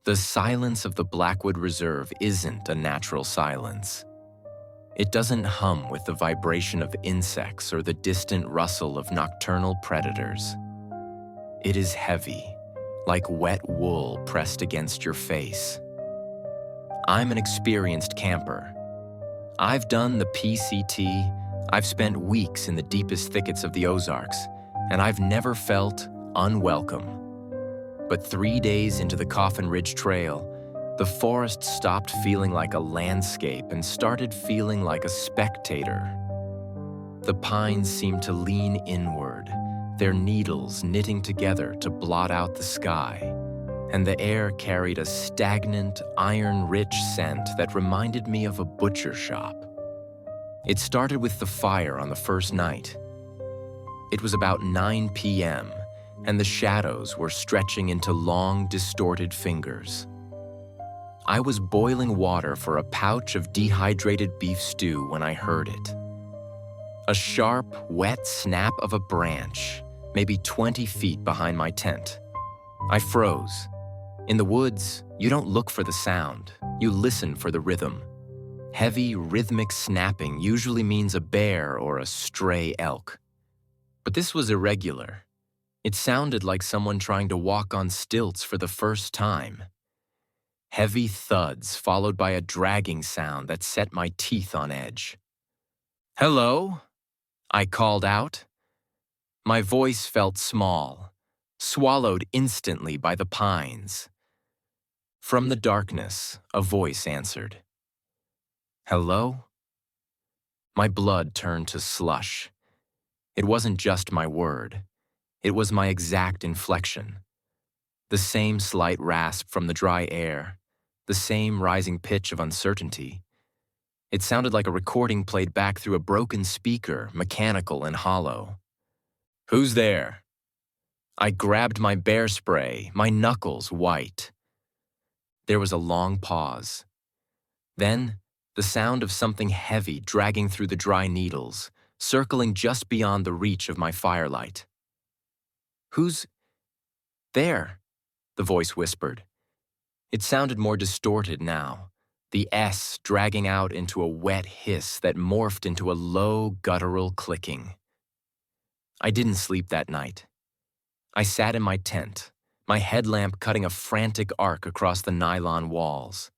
The silence of the Blackwood Reserve isn't a natural silence. It doesn't hum with the vibration of insects or the distant rustle of nocturnal predators. It is heavy, like wet wool pressed against your face. I'm an experienced camper. I've done the PCT, I've spent weeks in the deepest thickets of the Ozarks, and I've never felt unwelcome. But 3 days into the Coffin Ridge Trail, the forest stopped feeling like a landscape and started feeling like a spectator. The pines seemed to lean inward, their needles knitting together to blot out the sky, and the air carried a stagnant, iron-rich scent that reminded me of a butcher shop. It started with the fire on the first night. It was about 9 p.m., and the shadows were stretching into long, distorted fingers. I was boiling water for a pouch of dehydrated beef stew when I heard it. A sharp, wet snap of a branch, maybe 20 feet behind my tent. I froze. In the woods, you don't look for the sound, you listen for the rhythm. Heavy, rhythmic snapping usually means a bear or a stray elk. But this was irregular. It sounded like someone trying to walk on stilts for the first time. Heavy thuds followed by a dragging sound that set my teeth on edge. "Hello?" I called out. My voice felt small, swallowed instantly by the pines. From the darkness, a voice answered. "Hello?" My blood turned to slush. It wasn't just my word. It was my exact inflection. The same slight rasp from the dry air, the same rising pitch of uncertainty. It sounded like a recording played back through a broken speaker, mechanical and hollow. "Who's there?" I grabbed my bear spray, my knuckles white. There was a long pause. Then, the sound of something heavy dragging through the dry needles, circling just beyond the reach of my firelight. "Who's there?" the voice whispered. It sounded more distorted now, the S dragging out into a wet hiss that morphed into a low, guttural clicking. I didn't sleep that night. I sat in my tent, my headlamp cutting a frantic arc across the nylon walls.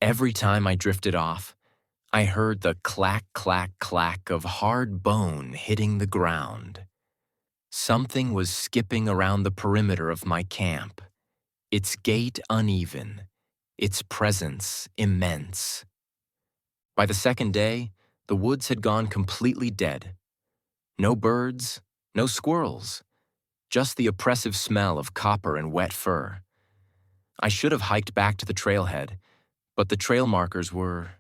Every time I drifted off, I heard the clack, clack, clack of hard bone hitting the ground. Something was skipping around the perimeter of my camp, its gait uneven, its presence immense. By the second day, the woods had gone completely dead. No birds, no squirrels, just the oppressive smell of copper and wet fur. I should have hiked back to the trailhead, but the trail markers were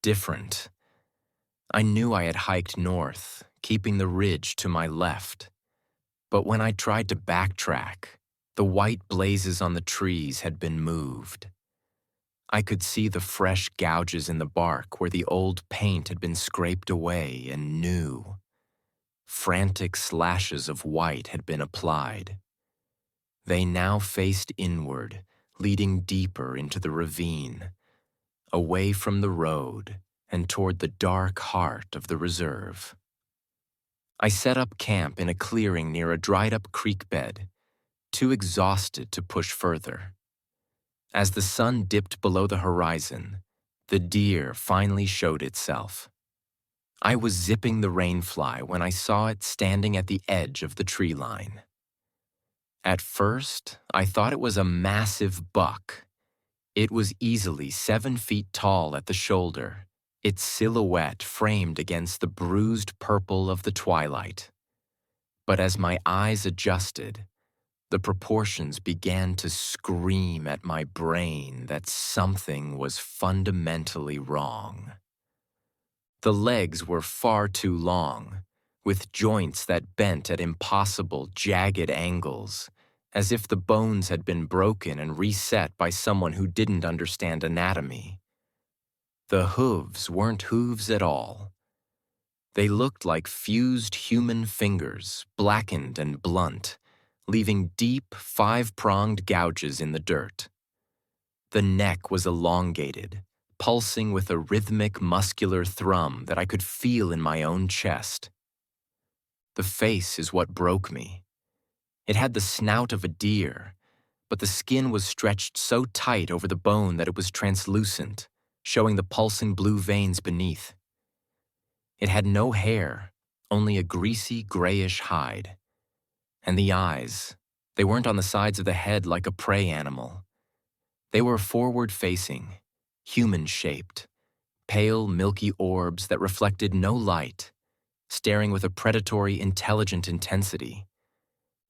different. I knew I had hiked north, keeping the ridge to my left. But when I tried to backtrack, the white blazes on the trees had been moved. I could see the fresh gouges in the bark where the old paint had been scraped away and new. Frantic slashes of white had been applied. They now faced inward, leading deeper into the ravine, away from the road and toward the dark heart of the reserve. I set up camp in a clearing near a dried-up creek bed, too exhausted to push further. As the sun dipped below the horizon, the deer finally showed itself. I was zipping the rainfly when I saw it standing at the edge of the tree line. At first, I thought it was a massive buck. It was easily 7 feet tall at the shoulder, its silhouette framed against the bruised purple of the twilight. But as my eyes adjusted, the proportions began to scream at my brain that something was fundamentally wrong. The legs were far too long, with joints that bent at impossible, jagged angles, as if the bones had been broken and reset by someone who didn't understand anatomy. The hooves weren't hooves at all. They looked like fused human fingers, blackened and blunt, leaving deep, 5-pronged gouges in the dirt. The neck was elongated, pulsing with a rhythmic muscular thrum that I could feel in my own chest. The face is what broke me. It had the snout of a deer, but the skin was stretched so tight over the bone that it was translucent, showing the pulsing blue veins beneath. It had no hair, only a greasy grayish hide. And the eyes, they weren't on the sides of the head like a prey animal. They were forward-facing, human-shaped, pale, milky orbs that reflected no light, staring with a predatory, intelligent intensity.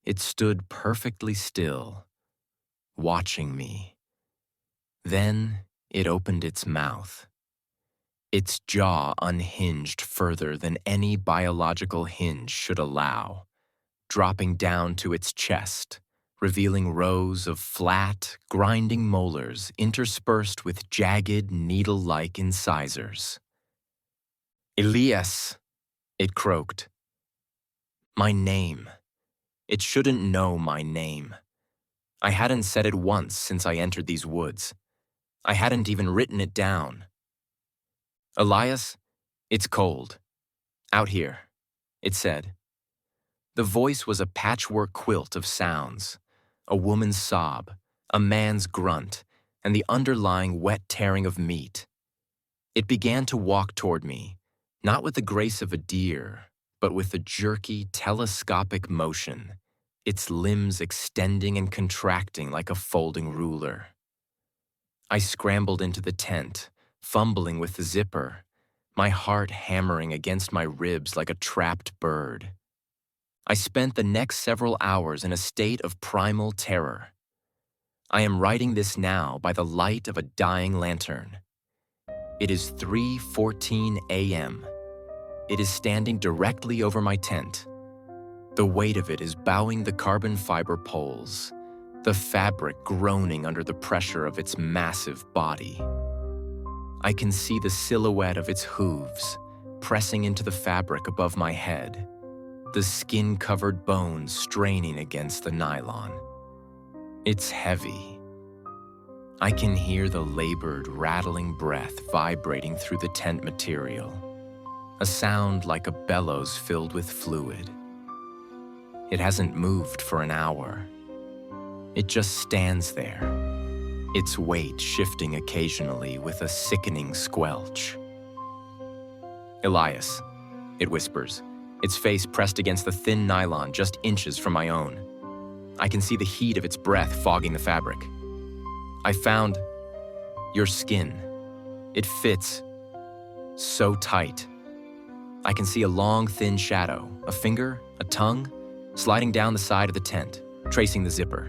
It stood perfectly still, watching me. Then it opened its mouth. Its jaw unhinged further than any biological hinge should allow, dropping down to its chest, revealing rows of flat, grinding molars interspersed with jagged, needle-like incisors. "Elias," it croaked. My name. It shouldn't know my name. I hadn't said it once since I entered these woods. I hadn't even written it down. "Elias, it's cold. Out here," it said. The voice was a patchwork quilt of sounds, a woman's sob, a man's grunt, and the underlying wet tearing of meat. It began to walk toward me, not with the grace of a deer, but with a jerky, telescopic motion, its limbs extending and contracting like a folding ruler. I scrambled into the tent, fumbling with the zipper, my heart hammering against my ribs like a trapped bird. I spent the next several hours in a state of primal terror. I am writing this now by the light of a dying lantern. It is 3:14 a.m. It is standing directly over my tent. The weight of it is bowing the carbon fiber poles, the fabric groaning under the pressure of its massive body. I can see the silhouette of its hooves pressing into the fabric above my head, the skin-covered bones straining against the nylon. It's heavy. I can hear the labored, rattling breath vibrating through the tent material, a sound like a bellows filled with fluid. It hasn't moved for an hour. It just stands there, its weight shifting occasionally with a sickening squelch. "Elias," it whispers, its face pressed against the thin nylon just inches from my own. I can see the heat of its breath fogging the fabric. "I found your skin. It fits so tight." I can see a long, thin shadow, a finger, a tongue, sliding down the side of the tent, tracing the zipper.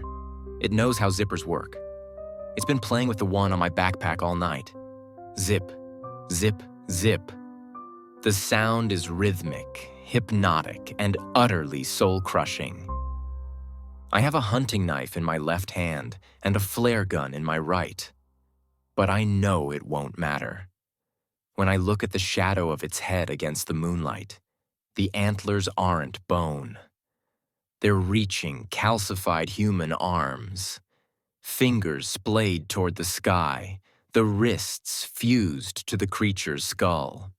It knows how zippers work. It's been playing with the one on my backpack all night. Zip, zip, zip. The sound is rhythmic, hypnotic, and utterly soul-crushing. I have a hunting knife in my left hand and a flare gun in my right. But I know it won't matter. When I look at the shadow of its head against the moonlight, the antlers aren't bone. They're reaching, calcified human arms. Fingers splayed toward the sky, the wrists fused to the creature's skull.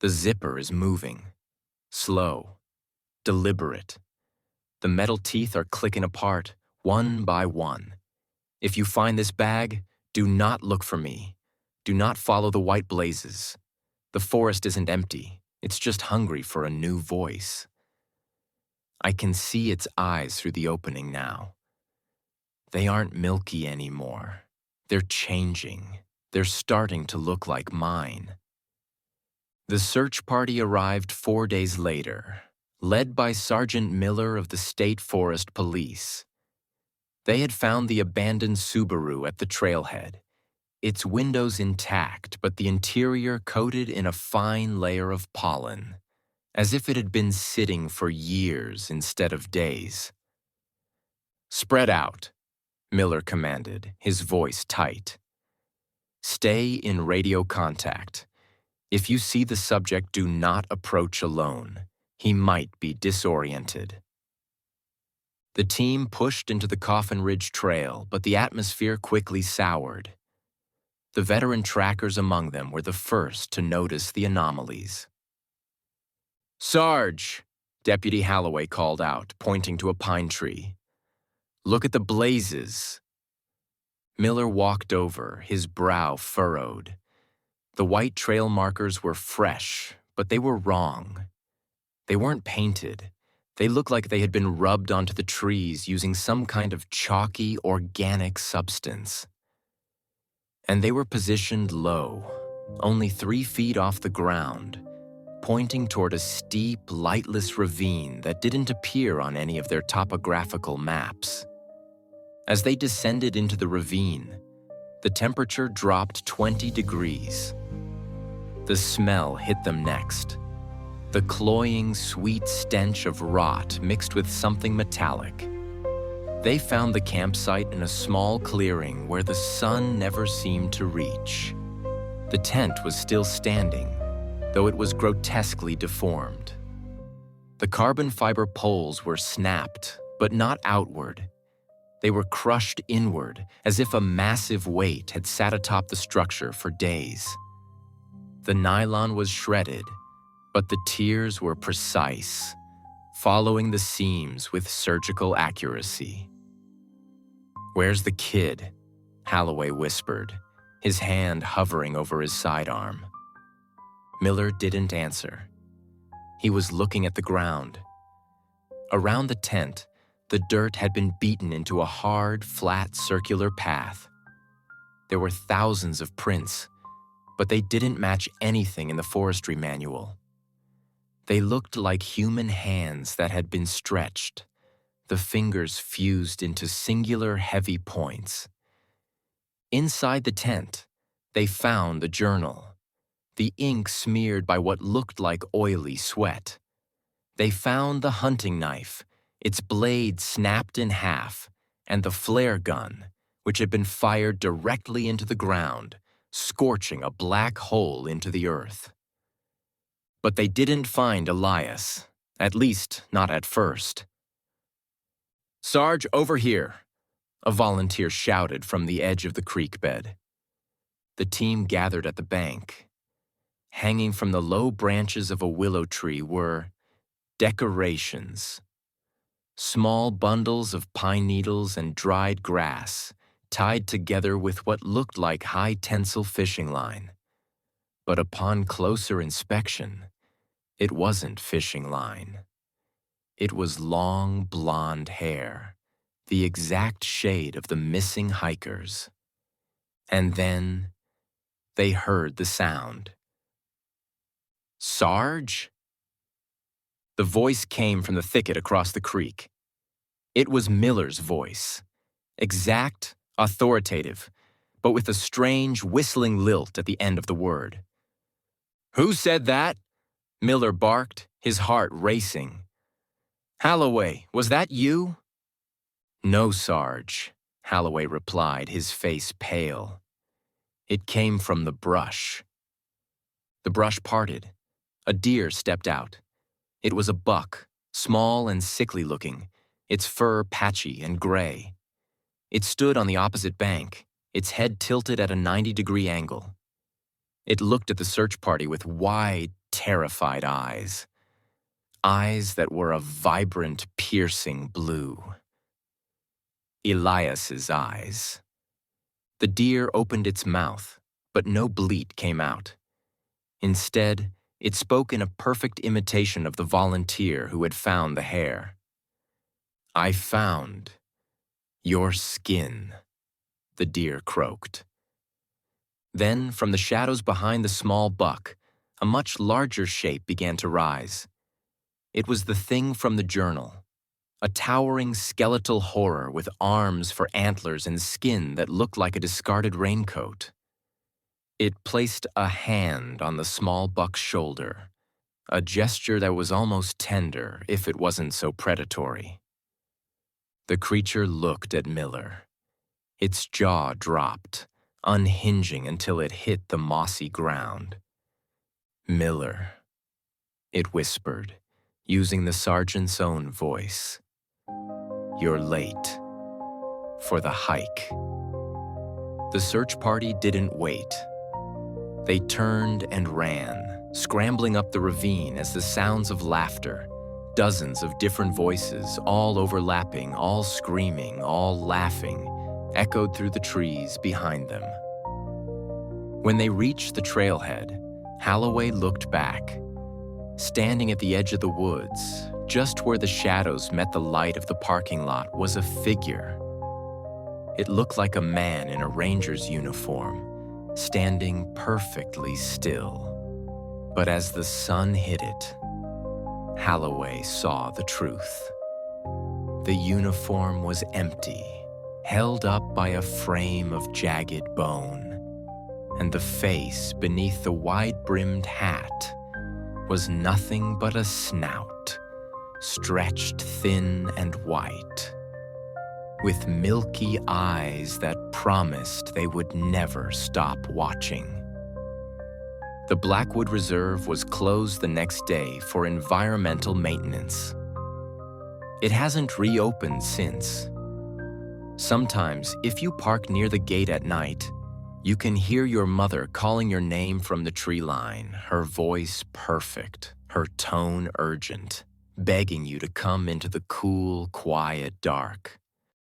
The zipper is moving, slow, deliberate. The metal teeth are clicking apart, one by one. If you find this bag, do not look for me. Do not follow the white blazes. The forest isn't empty. It's just hungry for a new voice. I can see its eyes through the opening now. They aren't milky anymore. They're changing. They're starting to look like mine. The search party arrived 4 days later, led by Sergeant Miller of the State Forest Police. They had found the abandoned Subaru at the trailhead, its windows intact, but the interior coated in a fine layer of pollen, as if it had been sitting for years instead of days. "Spread out," Miller commanded, his voice tight. "Stay in radio contact. If you see the subject, do not approach alone. He might be disoriented." The team pushed into the Coffin Ridge Trail, but the atmosphere quickly soured. The veteran trackers among them were the first to notice the anomalies. "Sarge," Deputy Halloway called out, pointing to a pine tree. "Look at the blazes." Miller walked over, his brow furrowed. The white trail markers were fresh, but they were wrong. They weren't painted. They looked like they had been rubbed onto the trees using some kind of chalky, organic substance. And they were positioned low, only 3 feet off the ground, pointing toward a steep, lightless ravine that didn't appear on any of their topographical maps. As they descended into the ravine, the temperature dropped 20 degrees. The smell hit them next. The cloying, sweet stench of rot mixed with something metallic. They found the campsite in a small clearing where the sun never seemed to reach. The tent was still standing, though it was grotesquely deformed. The carbon fiber poles were snapped, but not outward. They were crushed inward, as if a massive weight had sat atop the structure for days. The nylon was shredded, but the tiers were precise, following the seams with surgical accuracy. "Where's the kid?" Halloway whispered, his hand hovering over his sidearm. Miller didn't answer. He was looking at the ground. Around the tent, the dirt had been beaten into a hard, flat, circular path. There were thousands of prints, but they didn't match anything in the forestry manual. They looked like human hands that had been stretched, the fingers fused into singular heavy points. Inside the tent, they found the journal, the ink smeared by what looked like oily sweat. They found the hunting knife, its blade snapped in half, and the flare gun, which had been fired directly into the ground, scorching a black hole into the earth. But they didn't find Elias, at least not at first. "Sarge, over here," a volunteer shouted from the edge of the creek bed. The team gathered at the bank. Hanging from the low branches of a willow tree were decorations. Small bundles of pine needles and dried grass, tied together with what looked like high-tensile fishing line. But upon closer inspection, it wasn't fishing line. It was long, blonde hair, the exact shade of the missing hikers. And then they heard the sound. "Sarge?" The voice came from the thicket across the creek. It was Miller's voice, exact, authoritative, but with a strange, whistling lilt at the end of the word. "Who said that?" Miller barked, his heart racing. "Halloway, was that you?" "No, Sarge," Halloway replied, his face pale. "It came from the brush." The brush parted. A deer stepped out. It was a buck, small and sickly-looking, its fur patchy and gray. It stood on the opposite bank, its head tilted at a 90-degree angle. It looked at the search party with wide, terrified eyes. Eyes that were a vibrant, piercing blue. Elias's eyes. The deer opened its mouth, but no bleat came out. Instead, it spoke in a perfect imitation of the volunteer who had found the hair. "I found your skin," the deer croaked. Then, from the shadows behind the small buck, a much larger shape began to rise. It was the thing from the journal, a towering skeletal horror with arms for antlers and skin that looked like a discarded raincoat. It placed a hand on the small buck's shoulder, a gesture that was almost tender if it wasn't so predatory. The creature looked at Miller. Its jaw dropped, unhinging until it hit the mossy ground. "Miller," it whispered, using the sergeant's own voice. You're late for the hike. The search party didn't wait. They turned and ran, scrambling up the ravine as the sounds of laughter, dozens of different voices, all overlapping, all screaming, all laughing, echoed through the trees behind them. When they reached the trailhead, Holloway looked back. Standing at the edge of the woods, just where the shadows met the light of the parking lot, was a figure. It looked like a man in a ranger's uniform, standing perfectly still. But as the sun hit it, Holloway saw the truth. The uniform was empty, held up by a frame of jagged bone, and the face beneath the wide-brimmed hat was nothing but a snout, stretched thin and white, with milky eyes that promised they would never stop watching. The Blackwood Reserve was closed the next day for environmental maintenance. It hasn't reopened since. Sometimes, if you park near the gate at night, you can hear your mother calling your name from the tree line, her voice perfect, her tone urgent, begging you to come into the cool, quiet dark.